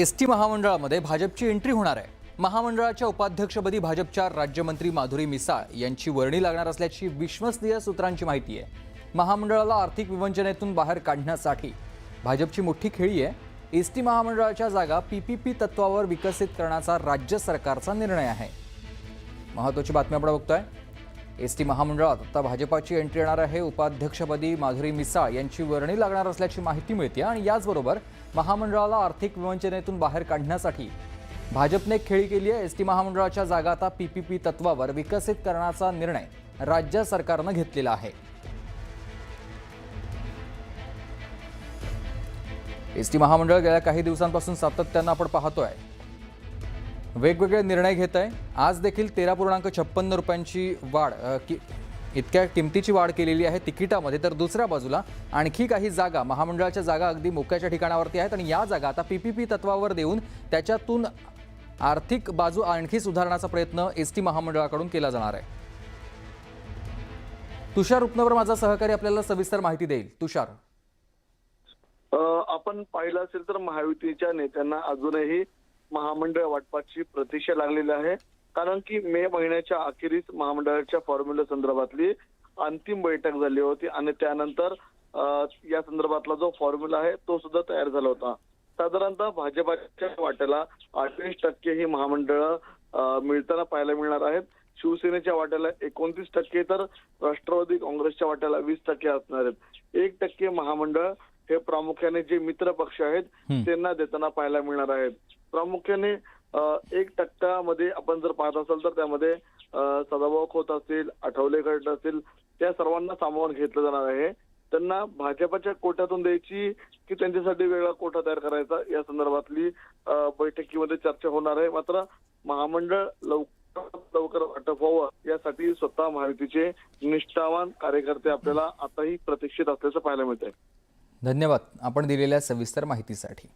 ST महामंडळामध्ये भाजपची entry होणार आहे। महामंडळाच्या उपाध्यक्षपदी भाजपच्या राज्यमंत्री माधुरी मिसाळ यांची वर्णी लागणार असल्याची विश्वसनीय सूत्रांची माहिती आहे। महामंडळाला आर्थिक विवंचनेतून बाहेर काढण्यासाठी भाजपची मोठी खेळी आहे। एसटी महामंडळाच्या जागा पीपीपी तत्वावर विकसित करण्याचा राज्य सरकारचा निर्णय आहे। महत्त्वाची बातमी आपण बघतोय। एसटी महामंडळात आता भाजपची एंट्री येणार आहे। उपाध्यक्षपदी माधुरी मिसाळ यांची वर्णी लागणार असल्याची माहिती मिळते आणि याचबरोबर महामंडळाला आर्थिक विवंचनेतून बाहेर काढण्यासाठी भाजपने खेळी केली आहे। एसटी महामंडळाच्या जागा आता पीपीपी तत्वावर विकसित करण्याचा निर्णय राज्य सरकारने घेतलेला आहे। एसटी महामंडळ गेल्या काही दिवसांपासून सातत्याने आपण पाहतोय वेगवेगळे निर्णय घेत आहे। आज देखील 13.56 रुपयांची वाढ इतक्या किमतीची वाढ केलेली आहे तिकिटामध्ये। तर दुसऱ्या बाजूला आणखी काही जागा महामंडळाच्या जागा अगदी मोक्याच्या ठिकाणावरती आहेत आणि या जागा आता पीपीपी तत्वावर देऊन त्याच्यातून आर्थिक बाजू आणखी सुधारण्याचा प्रयत्न एसटी महामंडळाकडून केला जाणार आहे। तुषार उपनवर माझा सहकारी आपल्याला सविस्तर माहिती देईल। तुषार, आपण पाहिलं असेल तर महायुतीच्या नेत्यांना अजूनही महामंडळ वाटपाची प्रतीक्षा लागलेली आहे। कारण की मे महिन्याच्या अखेरीस महामंडळाच्या फॉर्म्युला संदर्भातली अंतिम बैठक झाली होती आणि त्यानंतर या संदर्भातला जो फॉर्म्युला आहे तो सुद्धा तयार झाला होता। साधारणतः भाजपच्या वाट्याला 28% ही महामंडळ मिळताना पाहायला मिळणार आहेत। शिवसेनेच्या वाट्याला 29% तर राष्ट्रवादी काँग्रेसच्या वाट्याला 20% असणार आहेत। 1% महामंडळ हे प्रामुख्याने जे मित्र पक्ष आहेत त्यांना देताना पाहायला मिळणार आहेत। प्रामुख्याने 1% मध्ये आपण जर पाहत असाल तर त्यामध्ये सदाभाऊ खोत असतील, आठवले गट असतील, त्या सर्वांना सामावून घेतलं जाणार आहे। त्यांना भाजपच्या कोट्यातून द्यायची की त्यांच्यासाठी वेगळा कोटा तयार करायचा या संदर्भातली बैठकीमध्ये चर्चा होणार आहे। मात्र महामंडळ लवकर वाटप व्हावं यासाठी स्वतः महायुतीचे निष्ठावान कार्यकर्ते आपल्याला आताही प्रतीक्षित असल्याचं पाहायला मिळतंय। धन्यवाद आपण दिलेल्या सविस्तर माहितीसाठी।